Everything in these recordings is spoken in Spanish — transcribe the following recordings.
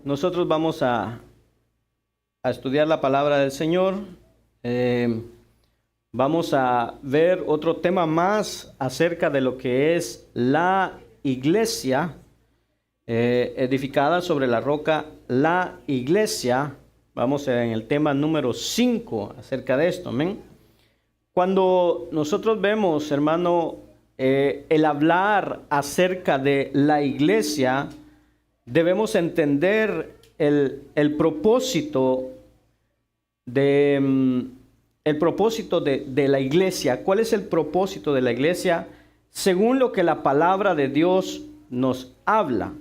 nosotros vamos a estudiar la palabra del Señor. Vamos a ver otro tema más acerca de lo que es la iglesia, edificada sobre la roca, la iglesia. Vamos en el tema número 5 acerca de esto, amén. Cuando nosotros vemos, hermano, el hablar acerca de la iglesia, debemos entender el propósito de la iglesia. ¿Cuál es el propósito de la iglesia? Según lo que la palabra de Dios nos habla.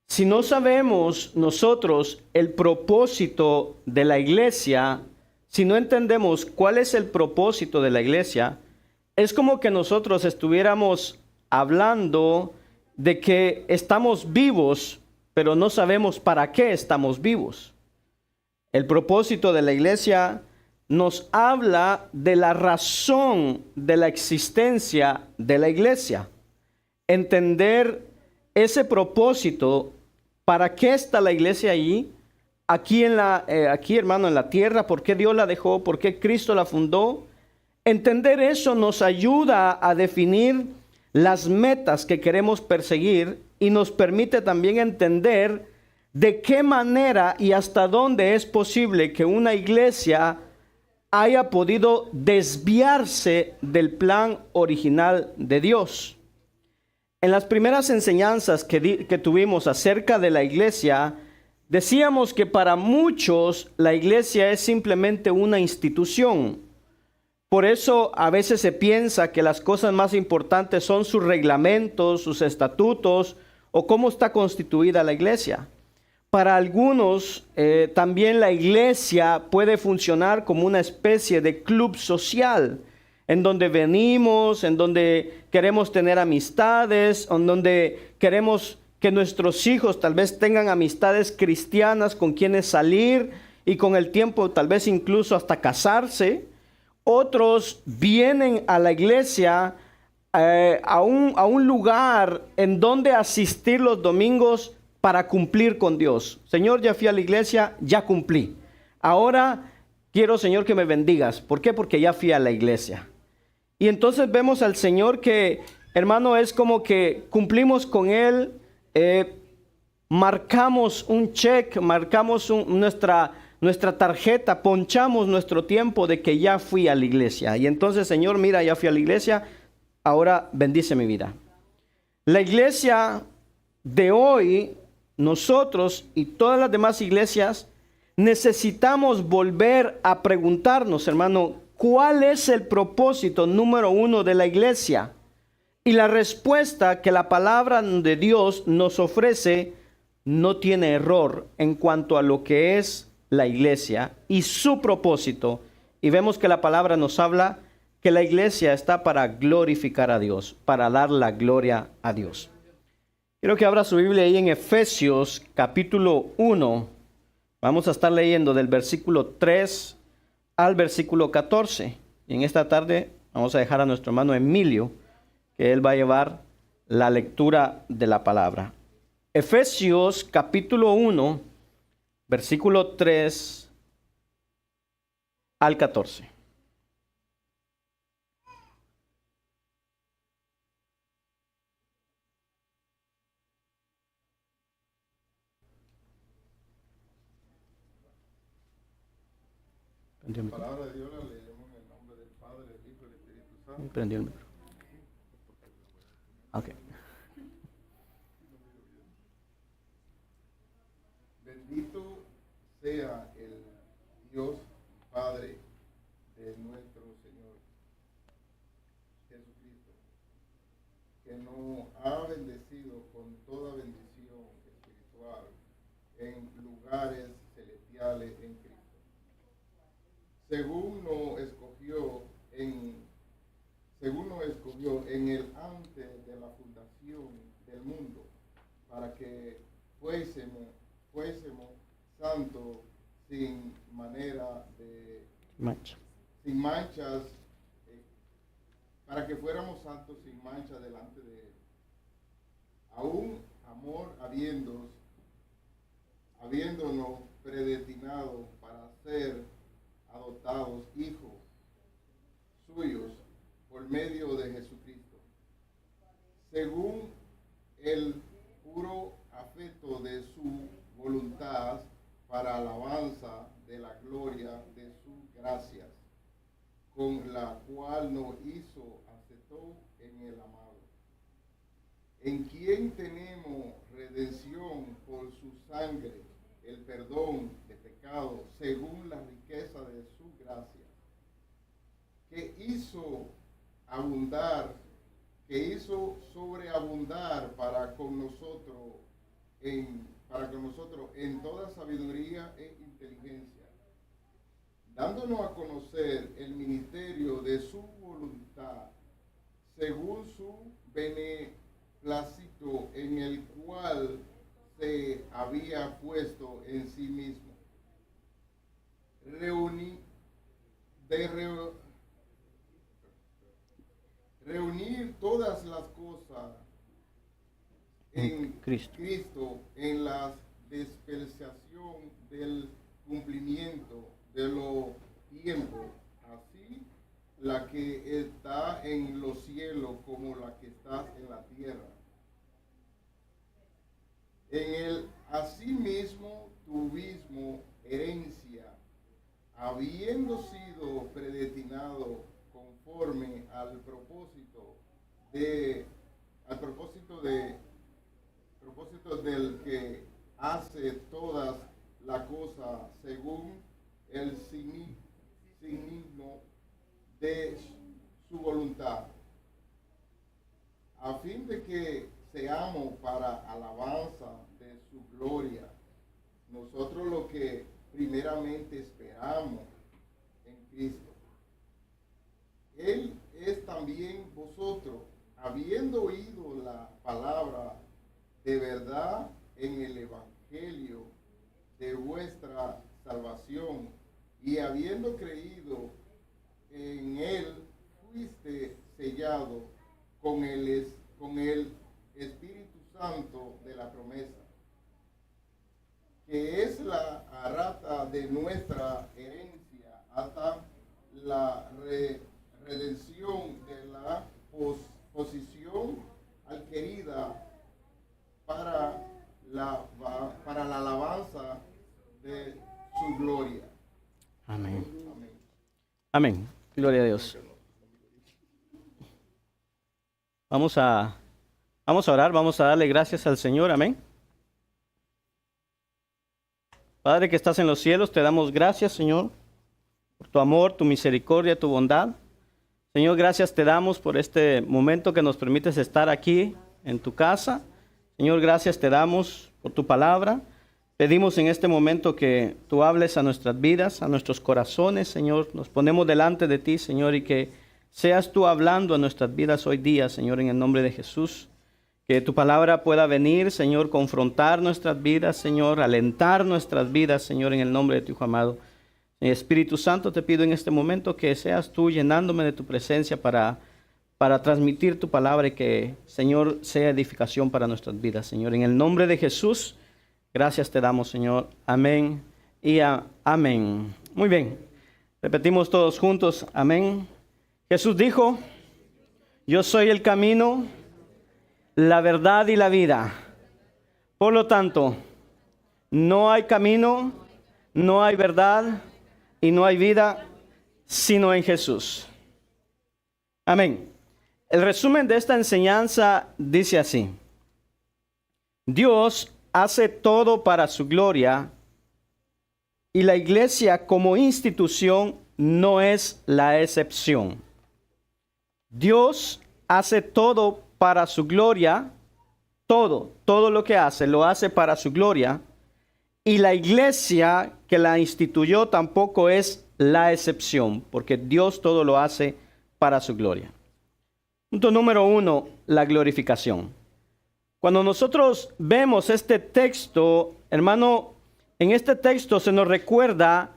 Si no sabemos nosotros el propósito de la iglesia, si no entendemos cuál es el propósito de la iglesia, es como que nosotros estuviéramos hablando de que estamos vivos, pero no sabemos para qué estamos vivos. El propósito de la iglesia nos habla de la razón de la existencia de la iglesia. Entender ese propósito, ¿para qué está la iglesia allí? Aquí, hermano, en la tierra, ¿por qué Dios la dejó? ¿Por qué Cristo la fundó? Entender eso nos ayuda a definir las metas que queremos perseguir y nos permite también entender de qué manera y hasta dónde es posible que una iglesia haya podido desviarse del plan original de Dios. En las primeras enseñanzas que tuvimos acerca de la iglesia, decíamos que para muchos la iglesia es simplemente una institución. Por eso a veces se piensa que las cosas más importantes son sus reglamentos, sus estatutos o cómo está constituida la iglesia. Para algunos también la iglesia puede funcionar como una especie de club social, en donde venimos, en donde queremos tener amistades, en donde queremos que nuestros hijos tal vez tengan amistades cristianas con quienes salir y con el tiempo tal vez incluso hasta casarse. Otros vienen a la iglesia a un lugar en donde asistir los domingos para cumplir con Dios. Señor, ya fui a la iglesia, ya cumplí. Ahora quiero, Señor, que me bendigas. ¿Por qué? Porque ya fui a la iglesia. Y entonces vemos al Señor que, hermano, es como que cumplimos con Él, marcamos un check, marcamos nuestra tarjeta, ponchamos nuestro tiempo de que ya fui a la iglesia. Y entonces, Señor, mira, ya fui a la iglesia, ahora bendice mi vida. La iglesia de hoy, nosotros y todas las demás iglesias, necesitamos volver a preguntarnos, hermano, ¿cuál es el propósito número 1 de la iglesia? Y la respuesta que la palabra de Dios nos ofrece no tiene error en cuanto a lo que es la iglesia y su propósito. Y vemos que la palabra nos habla que la iglesia está para glorificar a Dios, para dar la gloria a Dios. Quiero que abra su Biblia ahí en Efesios capítulo 1. Vamos a estar leyendo del versículo 3 al versículo 14. Y en esta tarde vamos a dejar a nuestro hermano Emilio, que él va a llevar la lectura de la palabra. Efesios capítulo 1, versículo 3 al 14. La palabra de Dios la leemos en el nombre del Padre, del Hijo y del Espíritu Santo. Prendió el micro. Ok. Bendito sea el Dios Padre de nuestro Señor Jesucristo, que nos ha bendecido con toda bendición espiritual en lugares celestiales en Cristo, según nos escogió en el antes de la fundación del mundo, para que fuésemos santos sin manchas, para que fuéramos santos sin mancha delante de Él, aún amor habiendo habiéndonos predestinado para ser adoptados hijos suyos por medio de Jesucristo, según el puro afecto de su voluntad, para alabanza de la gloria de sus gracias, con la cual nos hizo aceptó en el amado, en quien tenemos redención por su sangre, el perdón de pecados, según la riqueza de su gracia, que hizo sobreabundar para con nosotros en toda sabiduría e inteligencia, dándonos a conocer el ministerio de su voluntad, según su beneplácito, en el cual se había puesto en sí mismo, reunir todas las cosas en Cristo en la dispensación del cumplimiento de los tiempos, así la que está en los cielos como la que está en la tierra. En él asimismo tuvimos herencia, habiendo sido predestinado conforme al propósito del que hace todas las cosas según el signo de su voluntad, a fin de que seamos para alabanza de su gloria, nosotros lo que primeramente esperamos en Cristo. Él es también vosotros, habiendo oído la palabra de verdad en el evangelio de vuestra salvación, y habiendo creído en él, fuiste sellado con el Espíritu Santo de la promesa, que es la arrata de nuestra herencia hasta la redención de la posición adquirida para la alabanza de su gloria. Amén. Amén. Amén. Gloria a Dios. Vamos a orar, vamos a darle gracias al Señor. Amén. Padre que estás en los cielos, te damos gracias, Señor, por tu amor, tu misericordia, tu bondad. Señor, gracias te damos por este momento que nos permites estar aquí en tu casa. Señor, gracias te damos por tu palabra. Pedimos en este momento que tú hables a nuestras vidas, a nuestros corazones, Señor. Nos ponemos delante de ti, Señor, y que seas tú hablando a nuestras vidas hoy día, Señor, en el nombre de Jesús. Que tu palabra pueda venir, Señor, confrontar nuestras vidas, Señor, alentar nuestras vidas, Señor, en el nombre de tu Hijo amado. Espíritu Santo, te pido en este momento que seas tú llenándome de tu presencia para transmitir tu palabra y que, Señor, sea edificación para nuestras vidas, Señor. En el nombre de Jesús, gracias te damos, Señor. Amén y amén. Muy bien. Repetimos todos juntos. Amén. Jesús dijo, yo soy el camino, la verdad y la vida. Por lo tanto, no hay camino, no hay verdad y no hay vida sino en Jesús. Amén. El resumen de esta enseñanza dice así: Dios hace todo para su gloria y la iglesia como institución no es la excepción. Dios hace todo para su gloria, todo lo que hace, lo hace para su gloria, y la iglesia que la instituyó tampoco es la excepción, porque Dios todo lo hace para su gloria. Punto número 1, la glorificación. Cuando nosotros vemos este texto, hermano, en este texto se nos recuerda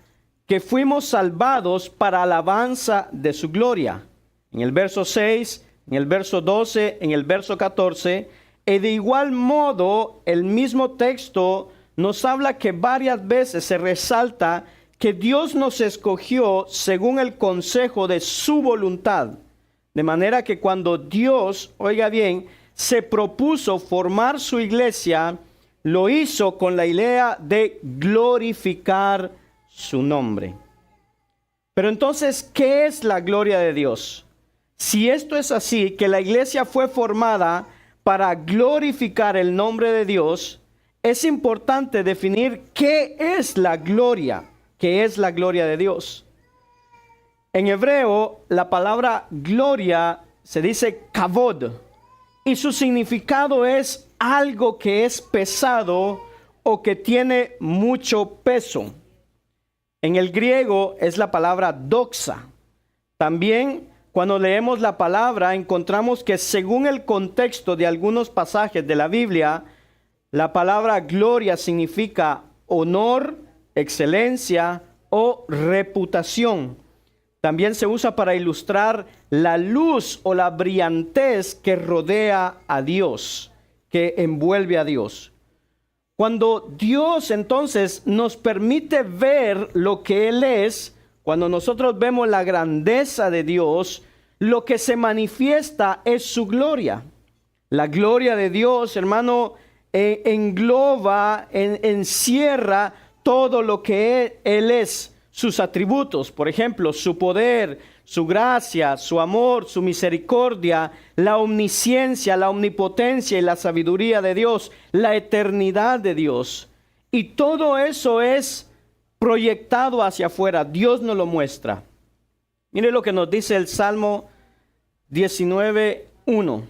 que fuimos salvados para alabanza de su gloria. En el verso 6, en el verso 12, en el verso 14, y de igual modo el mismo texto nos habla que varias veces se resalta que Dios nos escogió según el consejo de su voluntad. De manera que cuando Dios, oiga bien, se propuso formar su iglesia, lo hizo con la idea de glorificar su nombre. Pero entonces, ¿qué es la gloria de Dios? Si esto es así, que la iglesia fue formada para glorificar el nombre de Dios, es importante definir qué es la gloria, qué es la gloria de Dios. En hebreo, la palabra gloria se dice kavod, y su significado es algo que es pesado o que tiene mucho peso. En el griego es la palabra doxa. También, cuando leemos la palabra, encontramos que según el contexto de algunos pasajes de la Biblia, la palabra gloria significa honor, excelencia o reputación. También se usa para ilustrar la luz o la brillantez que rodea a Dios, que envuelve a Dios. Cuando Dios entonces nos permite ver lo que Él es, cuando nosotros vemos la grandeza de Dios, lo que se manifiesta es su gloria. La gloria de Dios, hermano, engloba, encierra todo lo que Él es, sus atributos, por ejemplo, su poder, su gracia, su amor, su misericordia, la omnisciencia, la omnipotencia y la sabiduría de Dios, la eternidad de Dios. Y todo eso es proyectado hacia afuera. Dios nos lo muestra. Mire lo que nos dice el Salmo 19:1.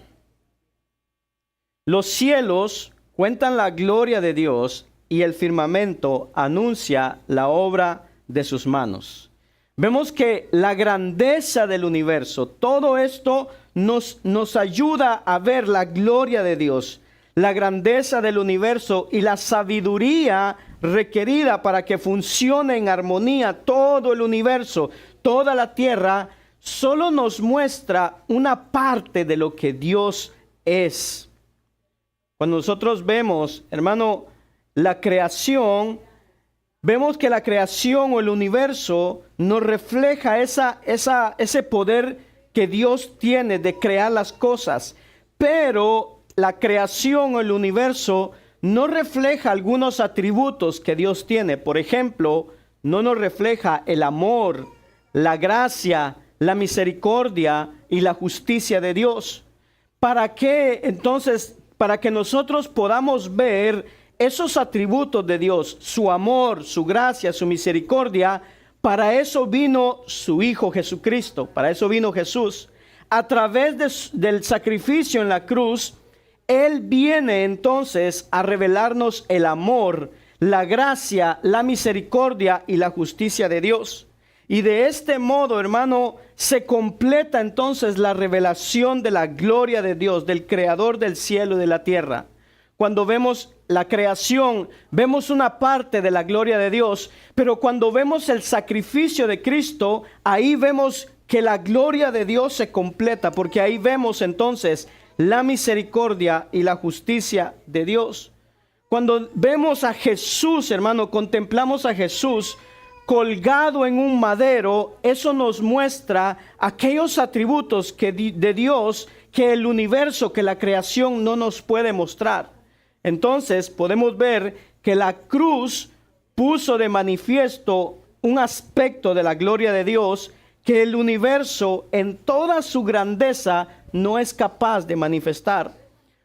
Los cielos cuentan la gloria de Dios y el firmamento anuncia la obra de sus manos. Vemos que la grandeza del universo, todo esto nos ayuda a ver la gloria de Dios, la grandeza del universo y la sabiduría requerida para que funcione en armonía todo el universo, toda la tierra, solo nos muestra una parte de lo que Dios es. Cuando nosotros vemos, hermano, la creación, vemos que la creación o el universo nos refleja ese poder que Dios tiene de crear las cosas. Pero la creación o el universo no refleja algunos atributos que Dios tiene. Por ejemplo, no nos refleja el amor, la gracia, la misericordia y la justicia de Dios. ¿Para qué entonces? Para que nosotros podamos ver esos atributos de Dios, su amor, su gracia, su misericordia. Para eso vino su Hijo Jesucristo, para eso vino Jesús. A través del sacrificio en la cruz, Él viene entonces a revelarnos el amor, la gracia, la misericordia y la justicia de Dios. Y de este modo, hermano, se completa entonces la revelación de la gloria de Dios, del Creador del cielo y de la tierra. Cuando vemos la creación, vemos una parte de la gloria de Dios, pero cuando vemos el sacrificio de Cristo, ahí vemos que la gloria de Dios se completa, porque ahí vemos entonces la misericordia y la justicia de Dios. Cuando vemos a Jesús, hermano, contemplamos a Jesús colgado en un madero, eso nos muestra aquellos atributos de Dios que el universo, que la creación no nos puede mostrar. Entonces podemos ver que la cruz puso de manifiesto un aspecto de la gloria de Dios que el universo en toda su grandeza no es capaz de manifestar.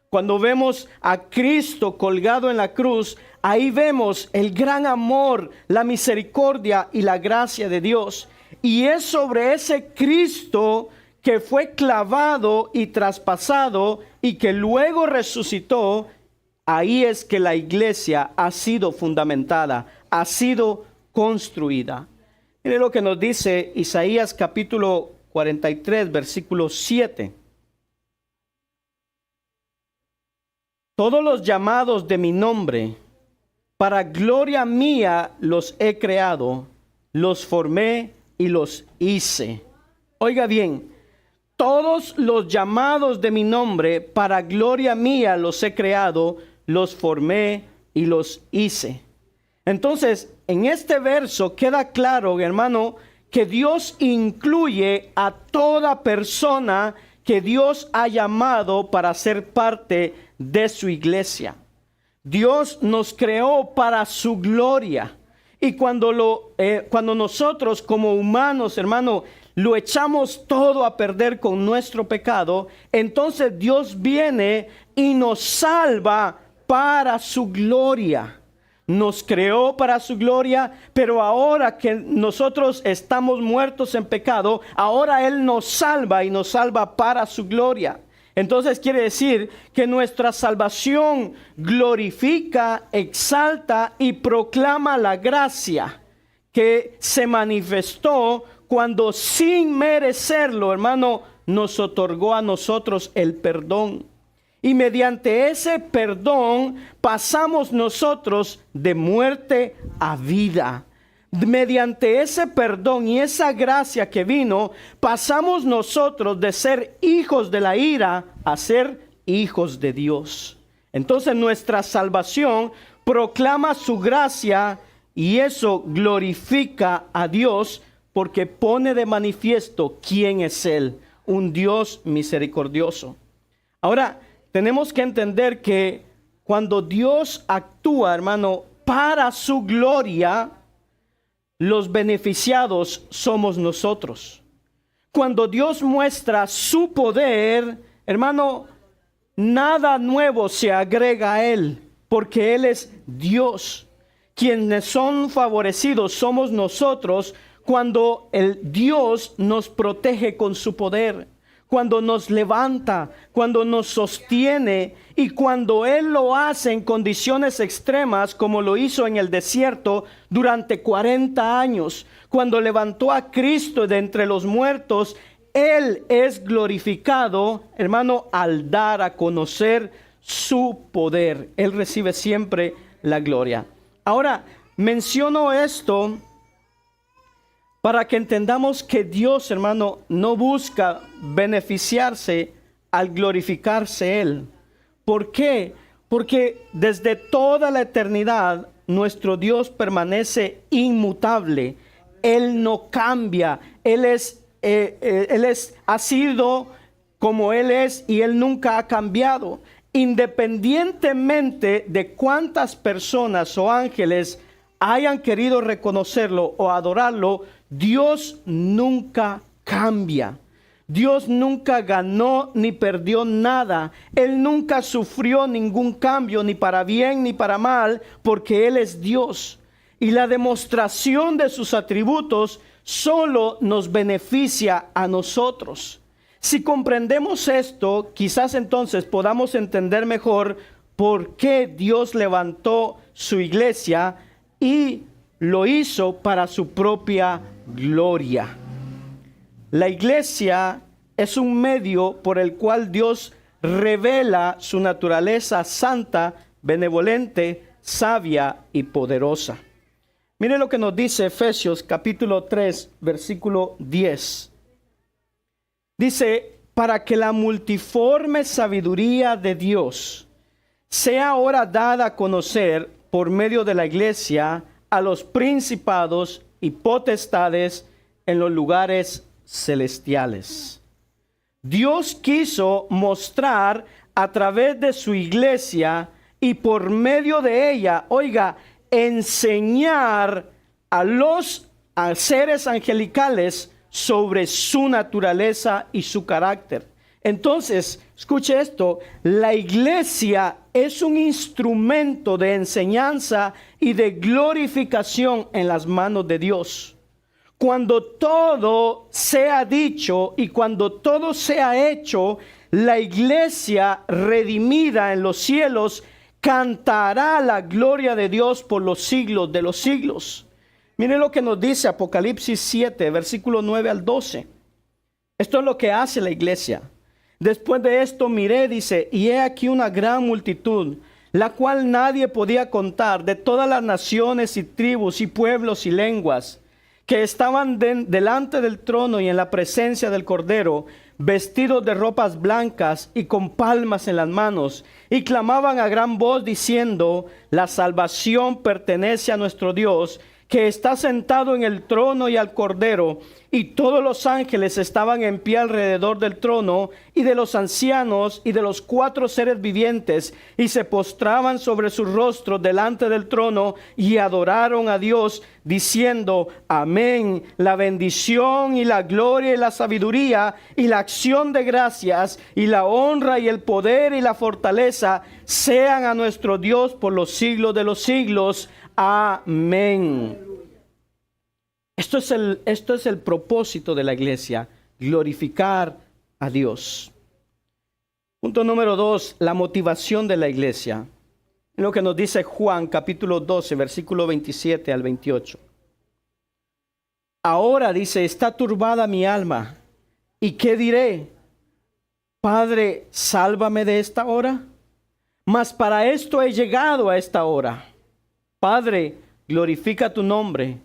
Cuando vemos a Cristo colgado en la cruz, ahí vemos el gran amor, la misericordia y la gracia de Dios. Y es sobre ese Cristo que fue clavado y traspasado y que luego resucitó. Ahí es que la iglesia ha sido fundamentada, ha sido construida. Mire lo que nos dice Isaías capítulo 43, versículo 7. Todos los llamados de mi nombre, para gloria mía los he creado, los formé y los hice. Oiga bien, todos los llamados de mi nombre, para gloria mía los he creado, los formé y los hice. Entonces, en este verso queda claro, hermano, que Dios incluye a toda persona que Dios ha llamado para ser parte de su iglesia. Dios nos creó para su gloria. Y cuando nosotros como humanos, hermano, lo echamos todo a perder con nuestro pecado, entonces Dios viene y nos salva para su gloria. Nos creó para su gloria, pero ahora que nosotros estamos muertos en pecado, ahora Él nos salva y nos salva para su gloria. Entonces quiere decir que nuestra salvación glorifica, exalta y proclama la gracia que se manifestó cuando sin merecerlo, hermano, nos otorgó a nosotros el perdón. Y mediante ese perdón pasamos nosotros de muerte a vida. Mediante ese perdón y esa gracia que vino, pasamos nosotros de ser hijos de la ira a ser hijos de Dios. Entonces nuestra salvación proclama su gracia y eso glorifica a Dios porque pone de manifiesto quién es Él, un Dios misericordioso. Ahora, tenemos que entender que cuando Dios actúa, hermano, para su gloria, los beneficiados somos nosotros. Cuando Dios muestra su poder, hermano, nada nuevo se agrega a Él, porque Él es Dios. Quienes son favorecidos somos nosotros cuando el Dios nos protege con su poder, cuando nos levanta, cuando nos sostiene y cuando Él lo hace en condiciones extremas como lo hizo en el desierto durante 40 años. Cuando levantó a Cristo de entre los muertos, Él es glorificado, hermano, al dar a conocer su poder. Él recibe siempre la gloria. Ahora, menciono esto para que entendamos que Dios, hermano, no busca beneficiarse al glorificarse Él. ¿Por qué? Porque desde toda la eternidad nuestro Dios permanece inmutable. Él no cambia. Ha sido como Él es y Él nunca ha cambiado. Independientemente de cuántas personas o ángeles hayan querido reconocerlo o adorarlo, Dios nunca cambia. Dios nunca ganó ni perdió nada. Él nunca sufrió ningún cambio, ni para bien ni para mal, porque Él es Dios. Y la demostración de sus atributos solo nos beneficia a nosotros. Si comprendemos esto, quizás entonces podamos entender mejor por qué Dios levantó su iglesia y lo hizo para su propia gloria. La iglesia es un medio por el cual Dios revela su naturaleza santa, benevolente, sabia y poderosa. Mire lo que nos dice Efesios capítulo 3, versículo 10. Dice, para que la multiforme sabiduría de Dios sea ahora dada a conocer por medio de la iglesia a los principados y potestades en los lugares celestiales. Dios quiso mostrar a través de su iglesia y por medio de ella, enseñar a los seres angelicales sobre su naturaleza y su carácter. Entonces, escuche esto, la iglesia es un instrumento de enseñanza y de glorificación en las manos de Dios. Cuando todo sea dicho y cuando todo sea hecho, la iglesia redimida en los cielos cantará la gloria de Dios por los siglos de los siglos. Miren lo que nos dice Apocalipsis 7, versículo 9 al 12. Esto es lo que hace la iglesia. Después de esto miré, dice, y he aquí una gran multitud, la cual nadie podía contar, de todas las naciones y tribus y pueblos y lenguas, que estaban delante del trono y en la presencia del Cordero, vestidos de ropas blancas y con palmas en las manos, y clamaban a gran voz diciendo: la salvación pertenece a nuestro Dios, que está sentado en el trono, y al Cordero. Y todos los ángeles estaban en pie alrededor del trono y de los ancianos y de los 4 seres vivientes, y se postraban sobre sus rostros delante del trono y adoraron a Dios, diciendo: amén. La bendición y la gloria y la sabiduría y la acción de gracias y la honra y el poder y la fortaleza sean a nuestro Dios por los siglos de los siglos. Amén. Esto es el propósito de la iglesia: glorificar a Dios. Punto número 2, la motivación de la iglesia. Lo que nos dice Juan capítulo 12, versículo 27 al 28. Ahora, dice, está turbada mi alma. ¿Y qué diré? Padre, sálvame de esta hora. Mas para esto he llegado a esta hora. Padre, glorifica tu nombre.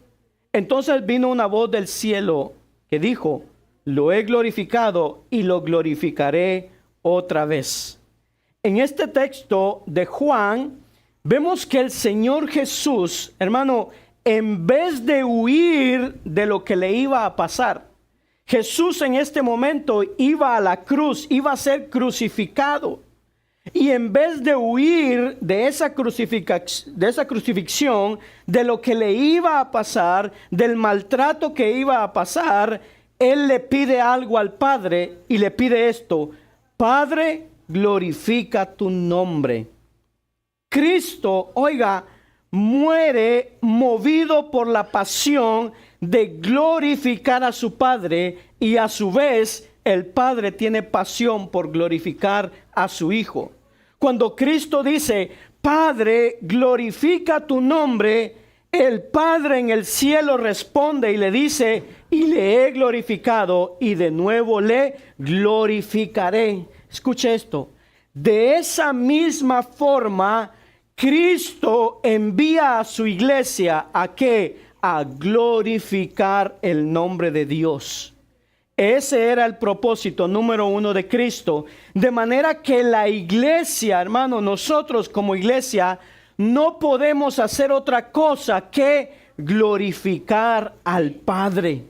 Entonces vino una voz del cielo que dijo: lo he glorificado y lo glorificaré otra vez. En este texto de Juan vemos que el Señor Jesús, hermano, en vez de huir de lo que le iba a pasar, Jesús en este momento iba a la cruz, iba a ser crucificado. Y en vez de huir de esa crucifixión, de lo que le iba a pasar, del maltrato que iba a pasar, Él le pide algo al Padre y le pide esto: Padre, glorifica tu nombre. Cristo, oiga, muere movido por la pasión de glorificar a su Padre, y a su vez el Padre tiene pasión por glorificar a su Hijo. Cuando Cristo dice: Padre, glorifica tu nombre, el Padre en el cielo responde y le dice: y le he glorificado y de nuevo le glorificaré. Escuche esto: de esa misma forma, Cristo envía a su iglesia ¿a qué? A glorificar el nombre de Dios. Ese era el propósito número 1 de Cristo. De manera que la iglesia, hermano, nosotros como iglesia no podemos hacer otra cosa que glorificar al Padre.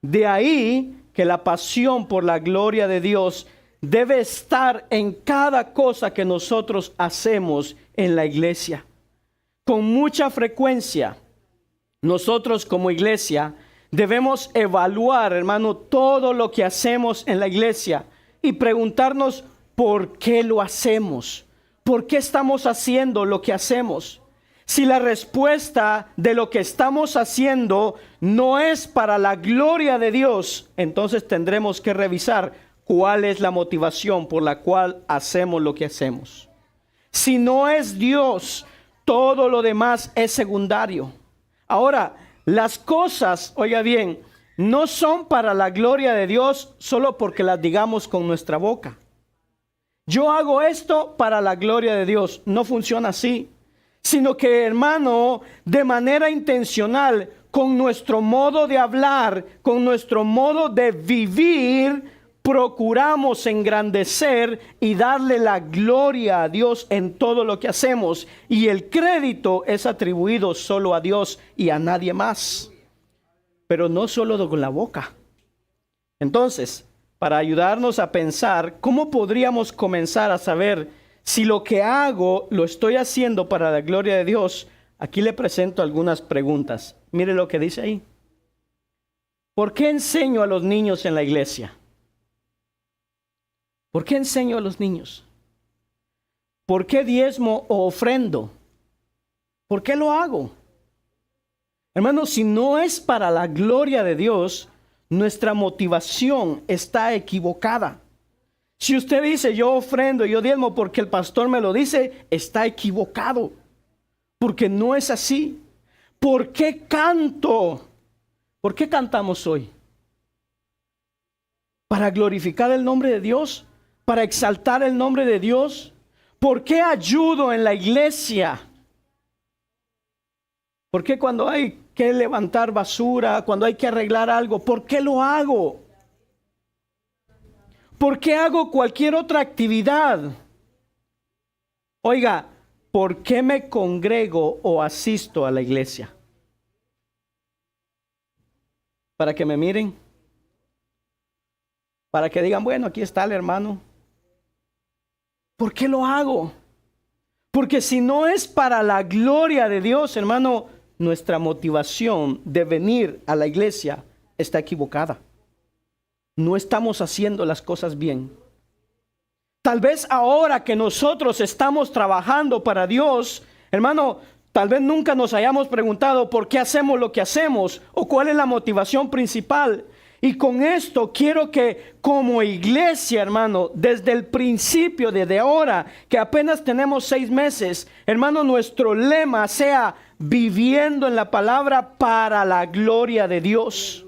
De ahí que la pasión por la gloria de Dios debe estar en cada cosa que nosotros hacemos en la iglesia. Con mucha frecuencia, nosotros como iglesia debemos evaluar, hermano, todo lo que hacemos en la iglesia y preguntarnos por qué lo hacemos, por qué estamos haciendo lo que hacemos. Si la respuesta de lo que estamos haciendo no es para la gloria de Dios, entonces tendremos que revisar cuál es la motivación por la cual hacemos lo que hacemos. Si no es Dios, todo lo demás es secundario. Ahora, las cosas, oiga bien, no son para la gloria de Dios solo porque las digamos con nuestra boca. Yo hago esto para la gloria de Dios. No funciona así. Sino que, hermano, de manera intencional, con nuestro modo de hablar, con nuestro modo de vivir, procuramos engrandecer y darle la gloria a Dios en todo lo que hacemos, y el crédito es atribuido solo a Dios y a nadie más, pero no solo con la boca. Entonces, para ayudarnos a pensar cómo podríamos comenzar a saber si lo que hago lo estoy haciendo para la gloria de Dios, aquí le presento algunas preguntas. Mire lo que dice ahí. ¿Por qué enseño a los niños en la iglesia? ¿Por qué enseño a los niños? ¿Por qué diezmo o ofrendo? ¿Por qué lo hago? Hermanos, si no es para la gloria de Dios, nuestra motivación está equivocada. Si usted dice: yo ofrendo, yo diezmo porque el pastor me lo dice, está equivocado. Porque no es así. ¿Por qué canto? ¿Por qué cantamos hoy? ¿Para glorificar el nombre de Dios? ¿Para exaltar el nombre de Dios? ¿Por qué ayudo en la iglesia? ¿Por qué cuando hay que levantar basura, cuando hay que arreglar algo, por qué lo hago? ¿Por qué hago cualquier otra actividad? Oiga, ¿por qué me congrego o asisto a la iglesia? ¿Para que me miren? ¿Para que digan, bueno, aquí está el hermano? ¿Por qué lo hago? Porque si no es para la gloria de Dios, hermano, nuestra motivación de venir a la iglesia está equivocada. No estamos haciendo las cosas bien. Tal vez ahora que nosotros estamos trabajando para Dios, hermano, tal vez nunca nos hayamos preguntado por qué hacemos lo que hacemos o cuál es la motivación principal. Y con esto quiero que como iglesia, hermano, desde el principio, desde ahora, que apenas tenemos 6 meses, hermano, nuestro lema sea viviendo en la palabra para la gloria de Dios.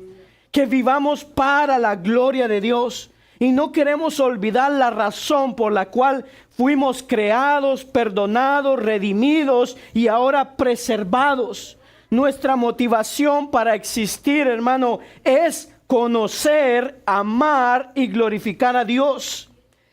Que vivamos para la gloria de Dios. Y no queremos olvidar la razón por la cual fuimos creados, perdonados, redimidos y ahora preservados. Nuestra motivación para existir, hermano, es conocer, amar y glorificar a Dios.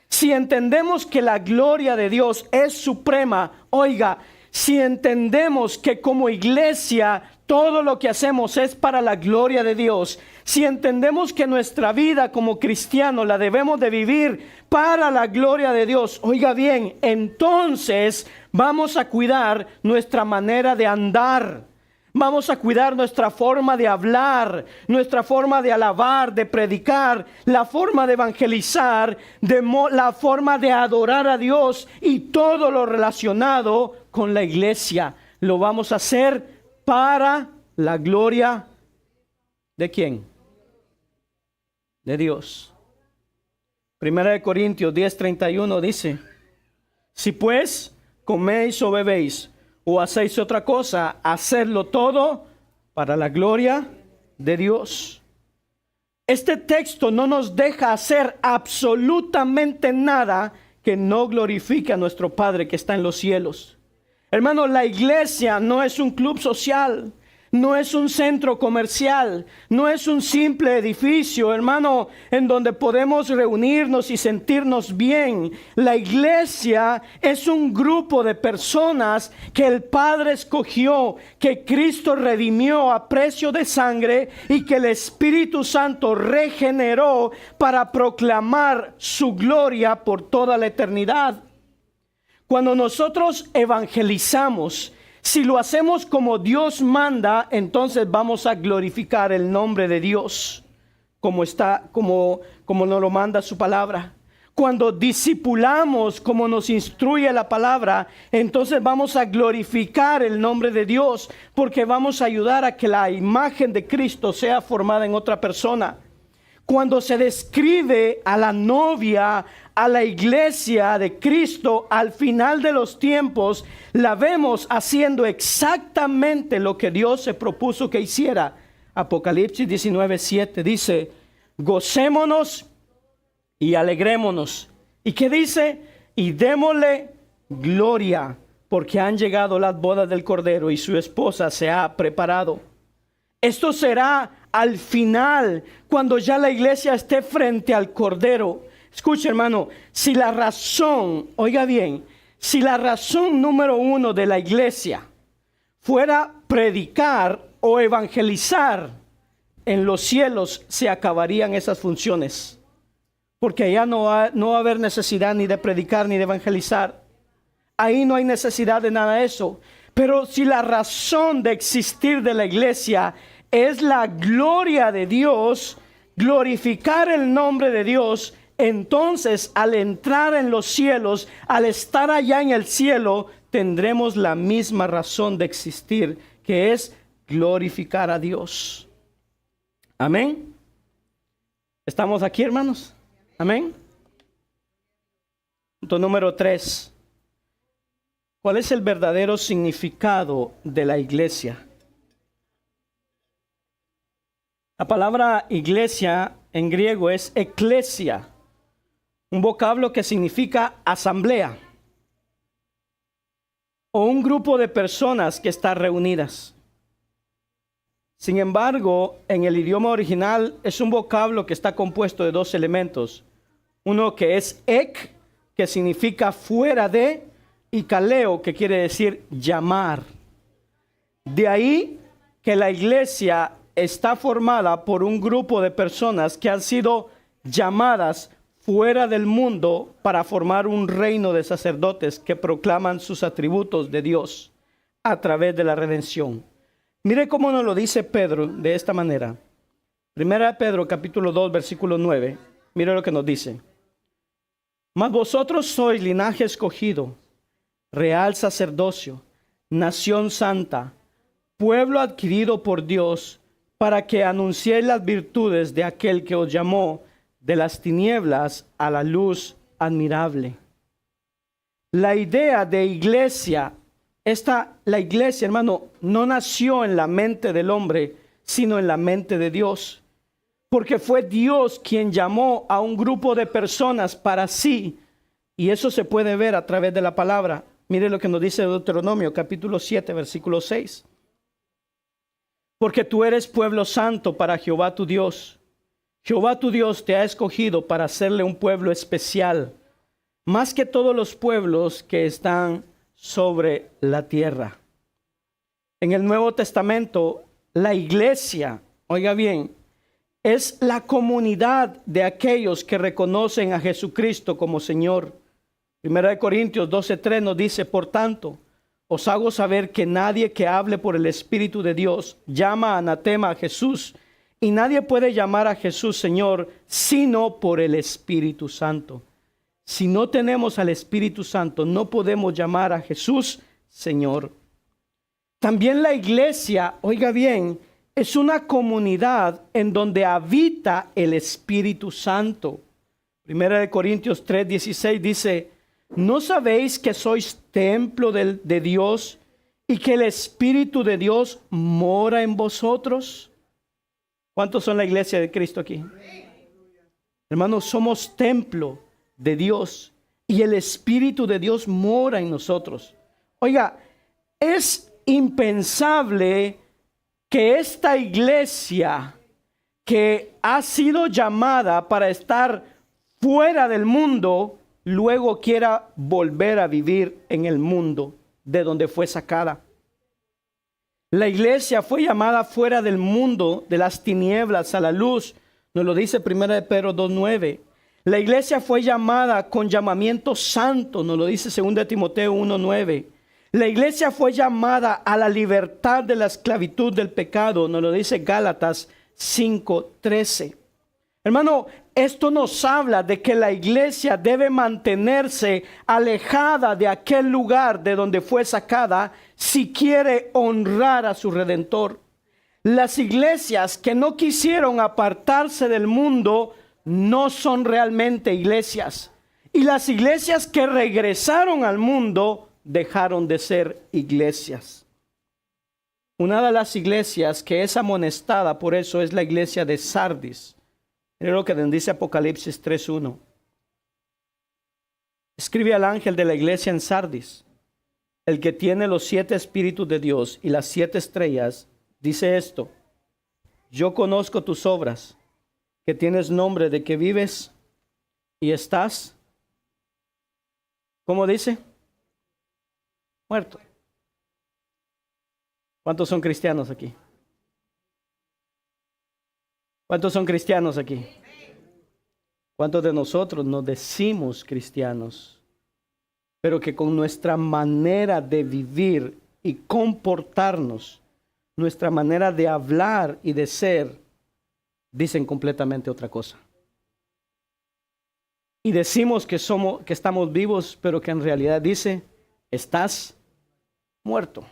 Si entendemos que la gloria de Dios es suprema, oiga, si entendemos que como iglesia todo lo que hacemos es para la gloria de Dios, si entendemos que nuestra vida como cristianos la debemos de vivir para la gloria de Dios, oiga bien, entonces vamos a cuidar nuestra manera de andar. Vamos a cuidar nuestra forma de hablar, nuestra forma de alabar, de predicar, la forma de evangelizar, la forma de adorar a Dios y todo lo relacionado con la iglesia. Lo vamos a hacer para la gloria ¿de quién? De Dios. Primera de Corintios 10:31 dice: si pues coméis o bebéis o hacéis otra cosa, hacedlo todo para la gloria de Dios. Este texto no nos deja hacer absolutamente nada que no glorifique a nuestro Padre que está en los cielos. Hermano, la iglesia no es un club social, no es un centro comercial, no es un simple edificio, hermano, en donde podemos reunirnos y sentirnos bien. La iglesia es un grupo de personas que el Padre escogió, que Cristo redimió a precio de sangre y que el Espíritu Santo regeneró para proclamar su gloria por toda la eternidad. Cuando nosotros evangelizamos, si lo hacemos como Dios manda, entonces vamos a glorificar el nombre de Dios, como nos lo manda su palabra. Cuando discipulamos como nos instruye la palabra, entonces vamos a glorificar el nombre de Dios, porque vamos a ayudar a que la imagen de Cristo sea formada en otra persona. Cuando se describe a la novia, a la iglesia de Cristo al final de los tiempos, la vemos haciendo exactamente lo que Dios se propuso que hiciera. Apocalipsis 19:7 dice: gocémonos y alegrémonos. ¿Y qué dice? Y démosle gloria, porque han llegado las bodas del Cordero y su esposa se ha preparado. Esto será al final, cuando ya la iglesia esté frente al Cordero. Escuche, hermano, si la razón, oiga bien, si la razón número 1 de la iglesia fuera predicar o evangelizar, en los cielos se acabarían esas funciones. Porque allá no va a haber necesidad ni de predicar ni de evangelizar. Ahí no hay necesidad de nada de eso. Pero si la razón de existir de la iglesia es la gloria de Dios, glorificar el nombre de Dios, entonces al entrar en los cielos, al estar allá en el cielo, tendremos la misma razón de existir, que es glorificar a Dios. Amén. ¿Estamos aquí, hermanos? Amén. Punto número 3. ¿Cuál es el verdadero significado de la iglesia? La palabra iglesia en griego es eclesia, un vocablo que significa asamblea o un grupo de personas que están reunidas. Sin embargo, en el idioma original es un vocablo que está compuesto de 2 elementos, Uno que es ek, que significa fuera de, y kaleo, que quiere decir llamar. De ahí que la iglesia está formada por un grupo de personas que han sido llamadas fuera del mundo para formar un reino de sacerdotes que proclaman sus atributos de Dios a través de la redención. Mire cómo nos lo dice Pedro de esta manera. Primera de Pedro, capítulo 2, versículo 9. Mire lo que nos dice. Mas vosotros sois linaje escogido, real sacerdocio, nación santa, pueblo adquirido por Dios, para que anunciéis las virtudes de aquel que os llamó de las tinieblas a la luz admirable. La idea de iglesia, la iglesia, hermano, no nació en la mente del hombre, sino en la mente de Dios. Porque fue Dios quien llamó a un grupo de personas para sí. Y eso se puede ver a través de la palabra. Mire lo que nos dice Deuteronomio, capítulo 7, versículo 6. Porque tú eres pueblo santo para Jehová tu Dios. Jehová tu Dios te ha escogido para hacerle un pueblo especial, más que todos los pueblos que están sobre la tierra. En el Nuevo Testamento, la iglesia, oiga bien, es la comunidad de aquellos que reconocen a Jesucristo como Señor. 1 Corintios 12:3 nos dice, por tanto, os hago saber que nadie que hable por el Espíritu de Dios llama anatema a Jesús, y nadie puede llamar a Jesús Señor, sino por el Espíritu Santo. Si no tenemos al Espíritu Santo, no podemos llamar a Jesús Señor. También la iglesia, oiga bien, es una comunidad en donde habita el Espíritu Santo. 1 Corintios 3:16 dice, ¿no sabéis que sois templo de Dios y que el Espíritu de Dios mora en vosotros? ¿Cuántos son la iglesia de Cristo aquí? Hermanos, somos templo de Dios y el Espíritu de Dios mora en nosotros. Oiga, es impensable que esta iglesia que ha sido llamada para estar fuera del mundo, luego quiera volver a vivir en el mundo de donde fue sacada. La iglesia fue llamada fuera del mundo, de las tinieblas a la luz. Nos lo dice 1 Pedro 2:9. La iglesia fue llamada con llamamiento santo. Nos lo dice 2 Timoteo 1:9. La iglesia fue llamada a la libertad de la esclavitud del pecado. Nos lo dice Gálatas 5:13. Hermano, esto nos habla de que la iglesia debe mantenerse alejada de aquel lugar de donde fue sacada si quiere honrar a su Redentor. Las iglesias que no quisieron apartarse del mundo no son realmente iglesias. Y las iglesias que regresaron al mundo dejaron de ser iglesias. Una de las iglesias que es amonestada por eso es la iglesia de Sardis. Mira lo que dice Apocalipsis 3:1. Escribe al ángel de la iglesia en Sardis, el que tiene los 7 espíritus de Dios y las 7 estrellas, dice esto: yo conozco tus obras, que tienes nombre de que vives y estás, ¿cómo dice? Muerto. ¿Cuántos son cristianos aquí? ¿Cuántos son cristianos aquí? ¿Cuántos de nosotros nos decimos cristianos, pero que con nuestra manera de vivir y comportarnos, nuestra manera de hablar y de ser, dicen completamente otra cosa? Y decimos que estamos vivos, pero que en realidad dice, estás muerto.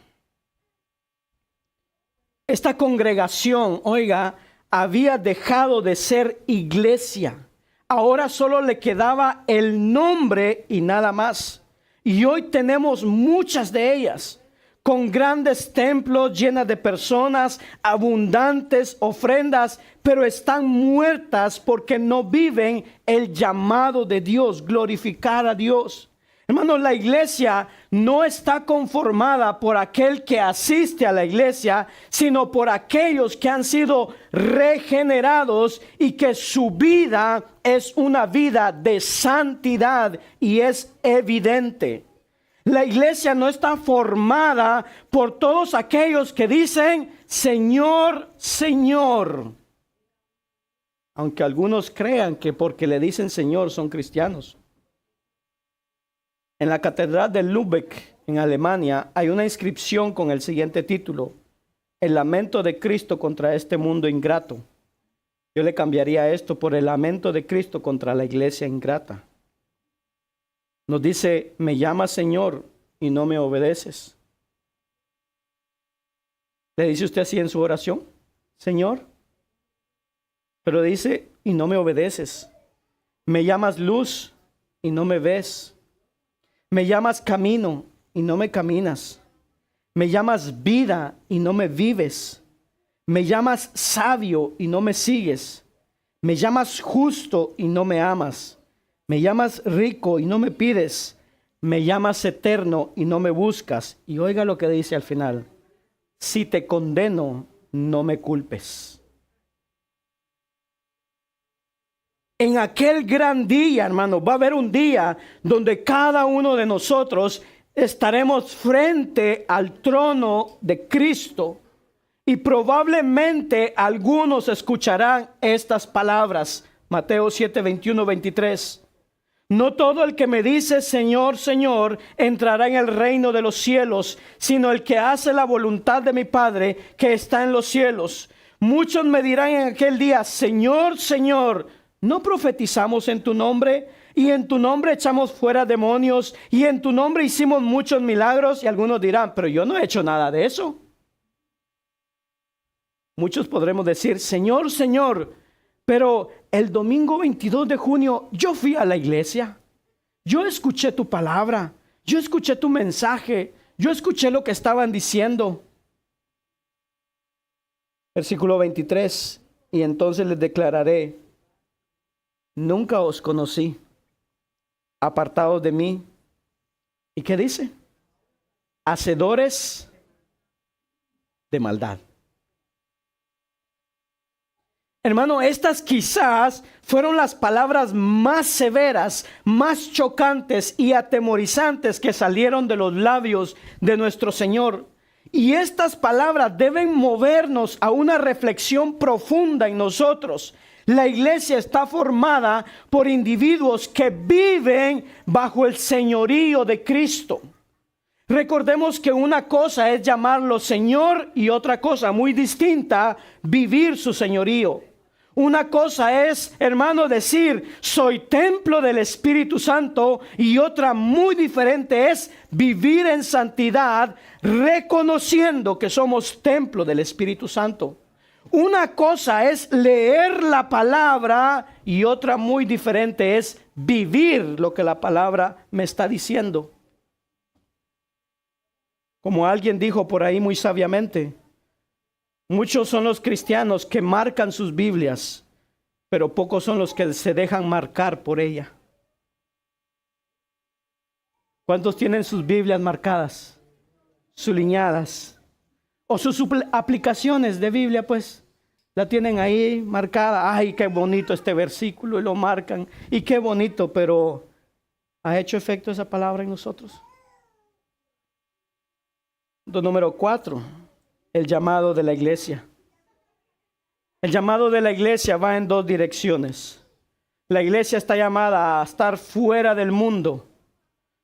Esta congregación, oiga, había dejado de ser iglesia. Ahora solo le quedaba el nombre y nada más. Y hoy tenemos muchas de ellas, con grandes templos llenas de personas, abundantes ofrendas, pero están muertas porque no viven el llamado de Dios, glorificar a Dios. Hermanos, la iglesia no está conformada por aquel que asiste a la iglesia, sino por aquellos que han sido regenerados y que su vida es una vida de santidad y es evidente. La iglesia no está formada por todos aquellos que dicen Señor, Señor. Aunque algunos crean que porque le dicen Señor son cristianos. En la catedral de Lübeck, en Alemania, hay una inscripción con el siguiente título: El lamento de Cristo contra este mundo ingrato. Yo le cambiaría esto por el lamento de Cristo contra la iglesia ingrata. Nos dice, me llamas Señor y no me obedeces. ¿Le dice usted así en su oración? Señor. Pero dice, y no me obedeces. Me llamas luz y no me ves. Me llamas camino y no me caminas. Me llamas vida y no me vives. Me llamas sabio y no me sigues. Me llamas justo y no me amas. Me llamas rico y no me pides. Me llamas eterno y no me buscas. Y oiga lo que dice al final. Si te condeno, no me culpes. En aquel gran día, hermano, va a haber un día donde cada uno de nosotros estaremos frente al trono de Cristo. Y probablemente algunos escucharán estas palabras. Mateo 7, 21, 23. No todo el que me dice Señor, Señor, entrará en el reino de los cielos, sino el que hace la voluntad de mi Padre que está en los cielos. Muchos me dirán en aquel día, Señor, Señor, ¿no profetizamos en tu nombre? Y en tu nombre echamos fuera demonios, y en tu nombre hicimos muchos milagros. Y algunos dirán, pero yo no he hecho nada de eso. Muchos podremos decir, Señor, Señor, pero el domingo 22 de junio yo fui a la iglesia. Yo escuché tu palabra. Yo escuché tu mensaje. Yo escuché lo que estaban diciendo. Versículo 23. Y entonces les declararé, nunca os conocí. Apartados de mí. ¿Y qué dice? Hacedores de maldad. Hermano, estas quizás fueron las palabras más severas, más chocantes y atemorizantes que salieron de los labios de nuestro Señor. Y estas palabras deben movernos a una reflexión profunda en nosotros. La iglesia está formada por individuos que viven bajo el señorío de Cristo. Recordemos que una cosa es llamarlo Señor y otra cosa muy distinta, vivir su señorío. Una cosa es, hermano, decir, soy templo del Espíritu Santo, y otra muy diferente es vivir en santidad, reconociendo que somos templo del Espíritu Santo. Una cosa es leer la palabra y otra muy diferente es vivir lo que la palabra me está diciendo. Como alguien dijo por ahí muy sabiamente, muchos son los cristianos que marcan sus Biblias, pero pocos son los que se dejan marcar por ella. ¿Cuántos tienen sus Biblias marcadas, suliñadas? O sus aplicaciones de Biblia, pues, la tienen ahí marcada. Ay, qué bonito este versículo, y lo marcan. Y qué bonito, pero ¿ha hecho efecto esa palabra en nosotros? Punto número 4. El llamado de la iglesia. El llamado de la iglesia va en dos direcciones. La iglesia está llamada a estar fuera del mundo,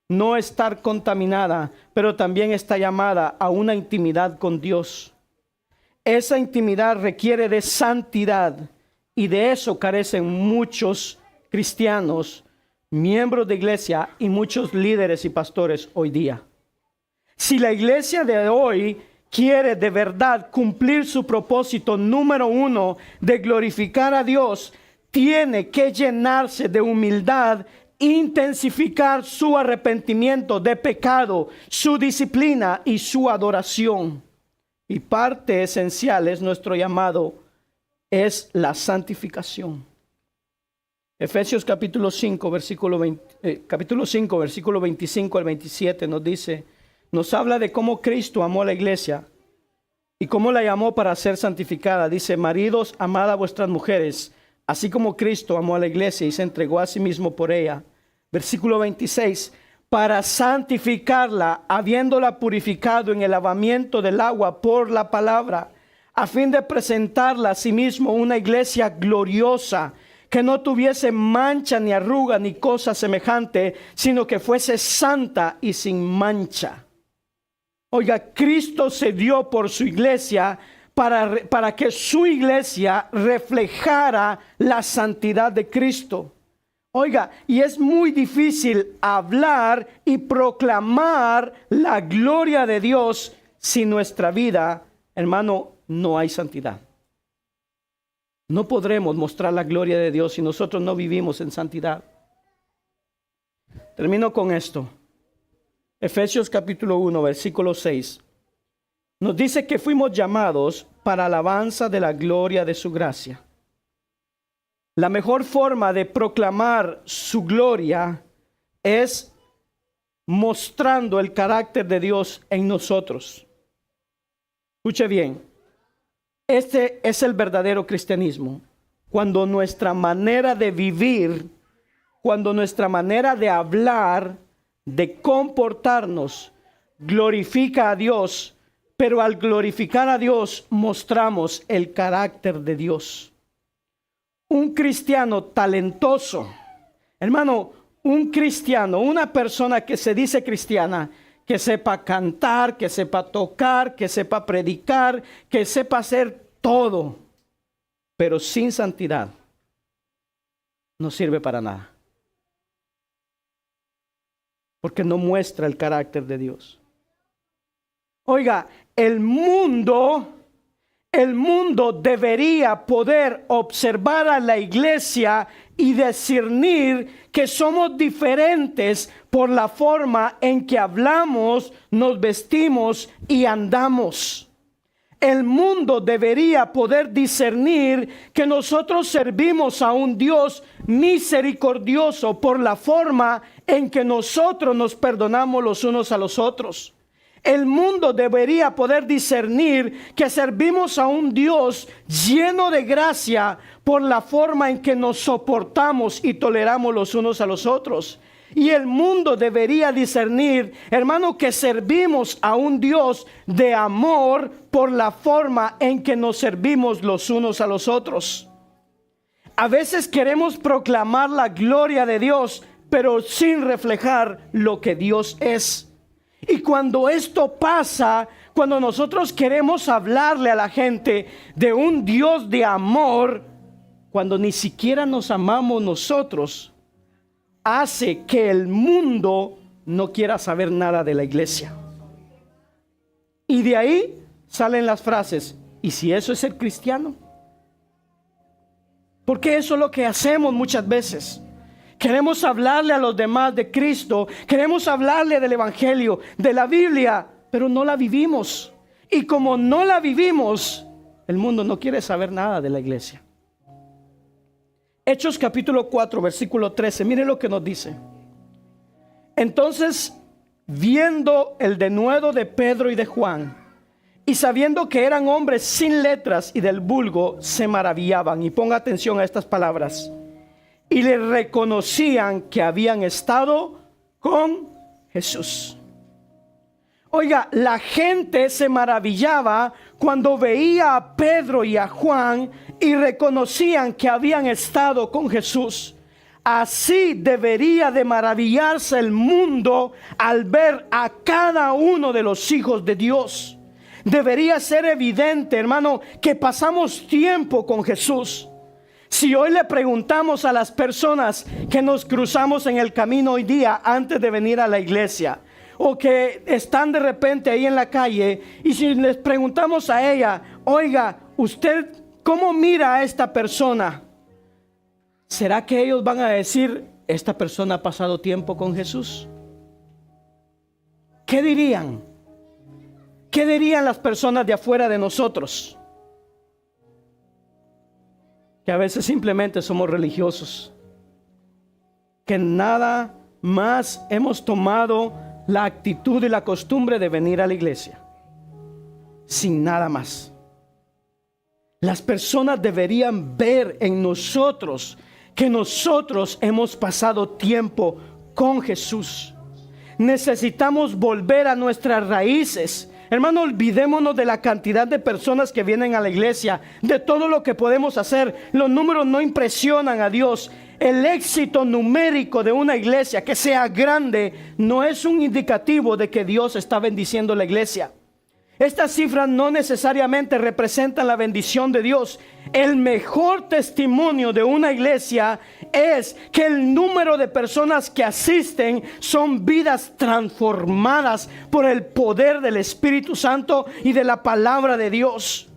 no estar contaminada, pero también está llamada a una intimidad con Dios. Esa intimidad requiere de santidad, y de eso carecen muchos cristianos, miembros de iglesia y muchos líderes y pastores hoy día. Si la iglesia de hoy quiere de verdad cumplir su propósito número 1 de glorificar a Dios, tiene que llenarse de humildad, intensificar su arrepentimiento de pecado, su disciplina y su adoración. Y parte esencial es nuestro llamado, es la santificación. Efesios capítulo 5, versículo 25 al 27 nos dice, nos habla de cómo Cristo amó a la iglesia y cómo la llamó para ser santificada. Dice, maridos, amad a vuestras mujeres, así como Cristo amó a la iglesia y se entregó a sí mismo por ella. Versículo 26, para santificarla, habiéndola purificado en el lavamiento del agua por la palabra, a fin de presentarla a sí mismo una iglesia gloriosa, que no tuviese mancha ni arruga ni cosa semejante, sino que fuese santa y sin mancha. Oiga, Cristo se dio por su iglesia para que su iglesia reflejara la santidad de Cristo. Oiga, y es muy difícil hablar y proclamar la gloria de Dios si nuestra vida, hermano, no hay santidad. No podremos mostrar la gloria de Dios si nosotros no vivimos en santidad. Termino con esto. Efesios capítulo 1, versículo 6. Nos dice que fuimos llamados para alabanza de la gloria de su gracia. La mejor forma de proclamar su gloria es mostrando el carácter de Dios en nosotros. Escuche bien. Este es el verdadero cristianismo. Cuando nuestra manera de vivir, cuando nuestra manera de hablar, de comportarnos, glorifica a Dios, pero al glorificar a Dios mostramos el carácter de Dios. Un cristiano talentoso, hermano, un cristiano, una persona que se dice cristiana, que sepa cantar, que sepa tocar, que sepa predicar, que sepa hacer todo, pero sin santidad, no sirve para nada. Porque no muestra el carácter de Dios. Oiga, el mundo debería poder observar a la iglesia y discernir que somos diferentes por la forma en que hablamos, nos vestimos y andamos. El mundo debería poder discernir que nosotros servimos a un Dios misericordioso por la forma en que nosotros nos perdonamos los unos a los otros. El mundo debería poder discernir que servimos a un Dios lleno de gracia por la forma en que nos soportamos y toleramos los unos a los otros. Y el mundo debería discernir, hermano, que servimos a un Dios de amor por la forma en que nos servimos los unos a los otros. A veces queremos proclamar la gloria de Dios, pero sin reflejar lo que Dios es. Y cuando esto pasa, cuando nosotros queremos hablarle a la gente de un Dios de amor, cuando ni siquiera nos amamos nosotros, hace que el mundo no quiera saber nada de la iglesia. Y de ahí salen las frases, ¿y si eso es ser cristiano? Porque eso es lo que hacemos muchas veces. Queremos hablarle a los demás de Cristo, queremos hablarle del Evangelio, de la Biblia, pero no la vivimos. Y como no la vivimos, el mundo no quiere saber nada de la iglesia. Hechos capítulo 4, versículo 13, mire lo que nos dice. Entonces, viendo el denuedo de Pedro y de Juan, y sabiendo que eran hombres sin letras y del vulgo, se maravillaban. Y ponga atención a estas palabras. Y le reconocían que habían estado con Jesús. Oiga, la gente se maravillaba cuando veía a Pedro y a Juan y reconocían que habían estado con Jesús. Así debería de maravillarse el mundo al ver a cada uno de los hijos de Dios. Debería ser evidente, hermano, que pasamos tiempo con Jesús. Si hoy le preguntamos a las personas que nos cruzamos en el camino hoy día antes de venir a la iglesia, o que están de repente ahí en la calle, y si les preguntamos a ella, oiga, ¿usted cómo mira a esta persona? ¿Será que ellos van a decir, esta persona ha pasado tiempo con Jesús? ¿Qué dirían? ¿Qué dirían las personas de afuera de nosotros? Que a veces simplemente somos religiosos. que nada más hemos tomado la actitud y la costumbre de venir a la iglesia. Sin nada más. Las personas deberían ver en nosotros que nosotros hemos pasado tiempo con Jesús. Necesitamos volver a nuestras raíces. Hermano, olvidémonos de la cantidad de personas que vienen a la iglesia, de todo lo que podemos hacer. Los números no impresionan a Dios. El éxito numérico de una iglesia que sea grande no es un indicativo de que Dios está bendiciendo la iglesia. Estas cifras no necesariamente representan la bendición de Dios. El mejor testimonio de una iglesia es que el número de personas que asisten son vidas transformadas por el poder del Espíritu Santo y de la palabra de Dios.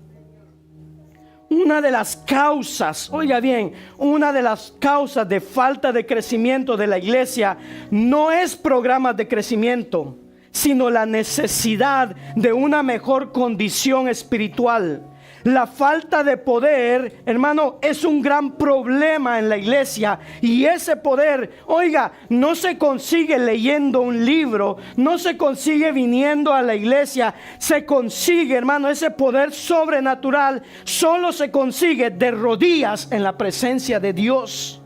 Una de las causas, oiga bien, una de las causas de falta de crecimiento de la iglesia no es programas de crecimiento, sino la necesidad de una mejor condición espiritual. La falta de poder, hermano, es un gran problema en la iglesia. Y ese poder, oiga, no se consigue leyendo un libro, no se consigue viniendo a la iglesia. Se consigue, hermano, ese poder sobrenatural solo se consigue de rodillas en la presencia de Dios.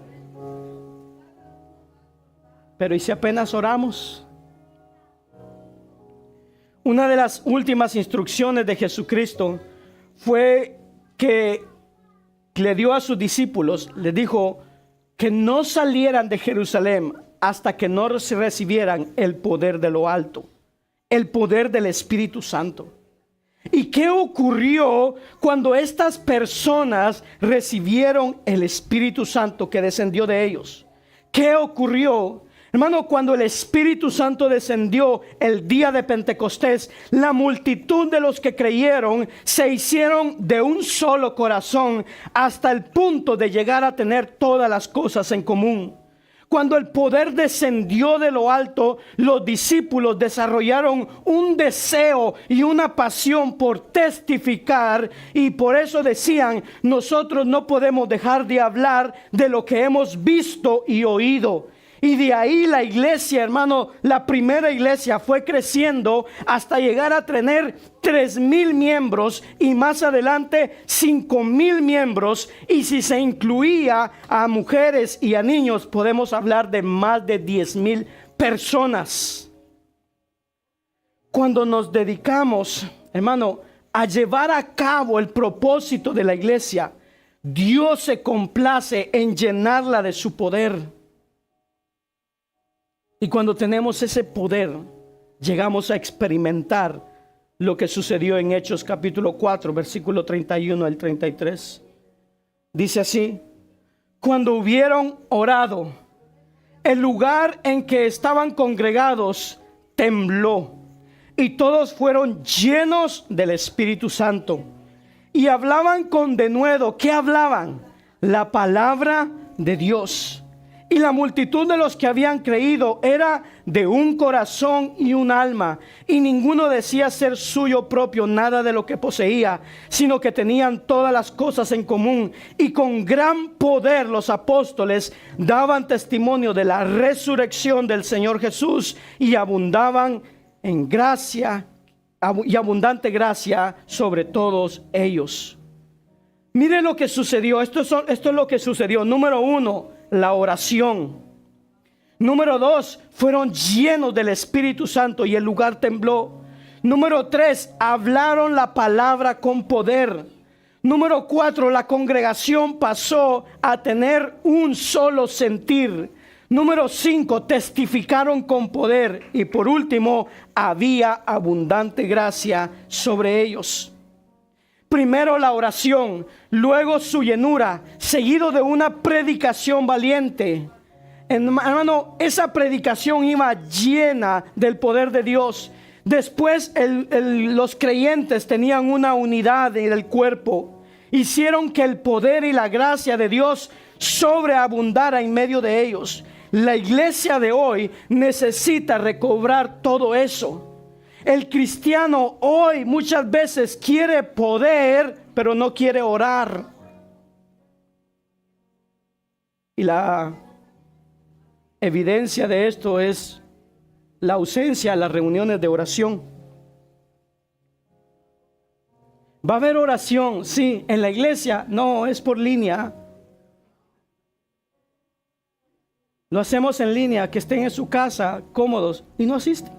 Pero ¿y si apenas oramos? Una de las últimas instrucciones de Jesucristo fue que le dio a sus discípulos, le dijo que no salieran de Jerusalén hasta que no recibieran el poder de lo alto, el poder del Espíritu Santo. ¿Y qué ocurrió cuando estas personas recibieron el Espíritu Santo que descendió de ellos? ¿Qué ocurrió? Hermano, cuando el Espíritu Santo descendió el día de Pentecostés, la multitud de los que creyeron se hicieron de un solo corazón hasta el punto de llegar a tener todas las cosas en común. Cuando el poder descendió de lo alto, los discípulos desarrollaron un deseo y una pasión por testificar, y por eso decían: nosotros no podemos dejar de hablar de lo que hemos visto y oído. Y de ahí la iglesia, hermano, la primera iglesia fue creciendo hasta llegar a tener 3,000 miembros y más adelante 5,000 miembros. Y si se incluía a mujeres y a niños, podemos hablar de más de 10,000 personas. Cuando nos dedicamos, hermano, a llevar a cabo el propósito de la iglesia, Dios se complace en llenarla de su poder. Y cuando tenemos ese poder, llegamos a experimentar lo que sucedió en Hechos capítulo 4, versículo 31 al 33. Dice así: cuando hubieron orado, el lugar en que estaban congregados tembló, y todos fueron llenos del Espíritu Santo, y hablaban con denuedo. ¿Qué hablaban? La palabra de Dios. Y la multitud de los que habían creído era de un corazón y un alma, y ninguno decía ser suyo propio nada de lo que poseía, sino que tenían todas las cosas en común. Y con gran poder los apóstoles daban testimonio de la resurrección del Señor Jesús, y abundaban en gracia y abundante gracia sobre todos ellos. Mire lo que sucedió. Esto es lo que sucedió. Número 1, la oración. Número 2, fueron llenos del Espíritu Santo y el lugar tembló. Número 3, hablaron la palabra con poder. Número 4, la congregación pasó a tener un solo sentir. Número 5, testificaron con poder. Y por último, había abundante gracia sobre ellos. Primero la oración, luego su llenura, seguido de una predicación valiente. Hermano, esa predicación iba llena del poder de Dios. Después los creyentes tenían una unidad en el cuerpo. Hicieron que el poder y la gracia de Dios sobreabundara en medio de ellos. La iglesia de hoy necesita recobrar todo eso. El cristiano hoy muchas veces quiere poder, pero no quiere orar. Y la evidencia de esto es la ausencia de las reuniones de oración. Va a haber oración, sí, en la iglesia, no, es por línea. Lo hacemos en línea, que estén en su casa cómodos y no asisten.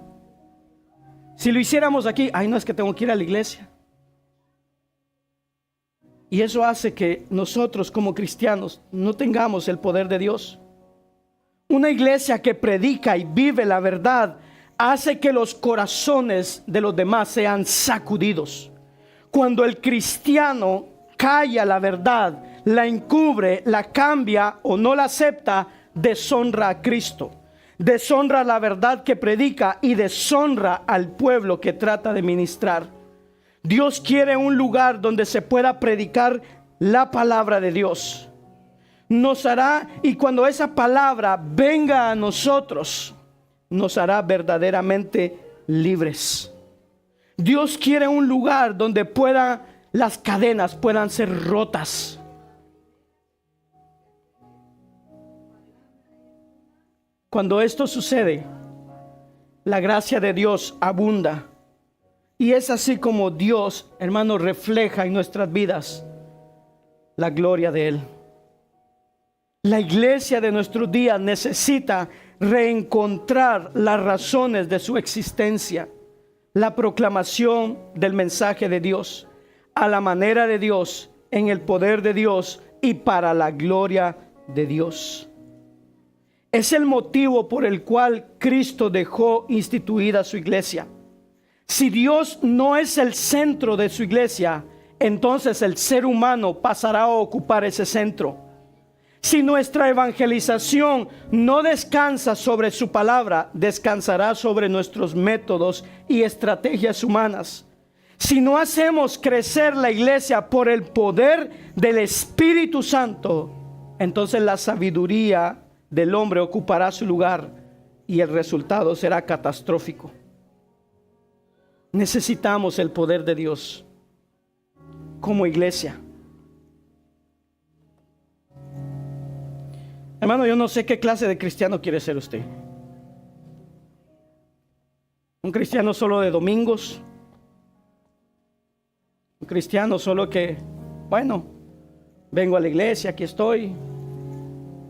Si lo hiciéramos aquí, ay, no, es que tengo que ir a la iglesia. Y eso hace que nosotros como cristianos no tengamos el poder de Dios. Una iglesia que predica y vive la verdad hace que los corazones de los demás sean sacudidos. Cuando el cristiano calla la verdad, la encubre, la cambia o no la acepta, deshonra a Cristo, deshonra la verdad que predica y deshonra al pueblo que trata de ministrar. Dios quiere un lugar donde se pueda predicar la palabra de Dios. Nos hará, y cuando esa palabra venga a nosotros, nos hará verdaderamente libres. Dios quiere un lugar donde las cadenas puedan ser rotas. Cuando esto sucede, la gracia de Dios abunda. Y es así como Dios, hermano, refleja en nuestras vidas la gloria de Él. La iglesia de nuestros días necesita reencontrar las razones de su existencia. La proclamación del mensaje de Dios, a la manera de Dios, en el poder de Dios y para la gloria de Dios. Es el motivo por el cual Cristo dejó instituida su iglesia. Si Dios no es el centro de su iglesia, entonces el ser humano pasará a ocupar ese centro. Si nuestra evangelización no descansa sobre su palabra, descansará sobre nuestros métodos y estrategias humanas. Si no hacemos crecer la iglesia por el poder del Espíritu Santo, entonces la sabiduría del hombre ocupará su lugar y el resultado será catastrófico. Necesitamos el poder de Dios como iglesia. Hermano, yo no sé qué clase de cristiano quiere ser usted. Un cristiano solo de domingos. Un cristiano solo que, bueno, vengo a la iglesia, aquí estoy.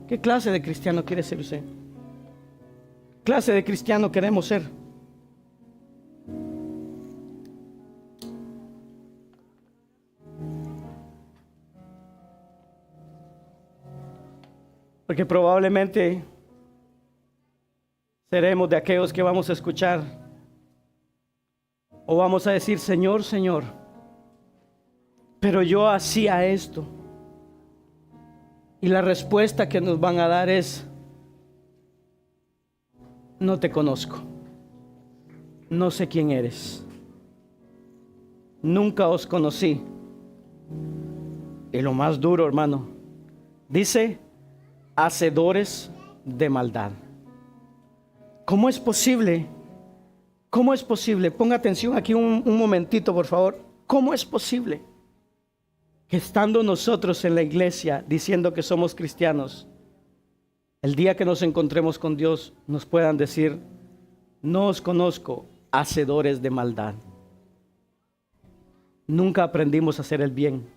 ¿Qué clase de cristiano quiere ser usted? ¿Qué clase de cristiano queremos ser? Porque probablemente seremos de aquellos que vamos a escuchar o vamos a decir: Señor, Señor, pero yo hacía esto. Y la respuesta que nos van a dar es: no te conozco, no sé quién eres, nunca os conocí. Y lo más duro, hermano, dice: hacedores de maldad. ¿Cómo es posible? ¿Cómo es posible? Ponga atención aquí un momentito, por favor. ¿Cómo es posible que estando nosotros en la iglesia diciendo que somos cristianos, el día que nos encontremos con Dios nos puedan decir: no os conozco, hacedores de maldad? Nunca aprendimos a hacer el bien.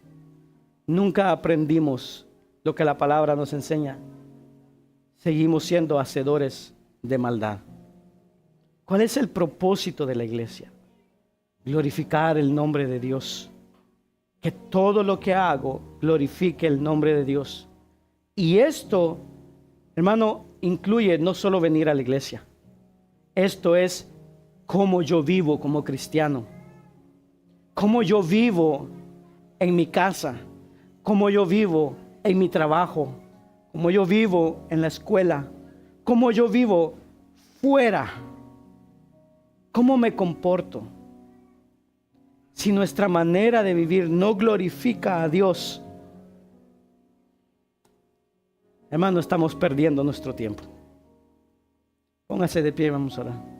Nunca aprendimos lo que la palabra nos enseña. Seguimos siendo hacedores de maldad. ¿Cuál es el propósito de la iglesia? Glorificar el nombre de Dios. Que todo lo que hago glorifique el nombre de Dios. Y esto, hermano, incluye no solo venir a la iglesia. Esto es cómo yo vivo como cristiano. Cómo yo vivo en mi casa. Cómo yo vivo en mi trabajo, como yo vivo en la escuela, como yo vivo fuera, cómo me comporto. Si nuestra manera de vivir no glorifica a Dios, hermano, estamos perdiendo nuestro tiempo. Póngase de pie, vamos a orar.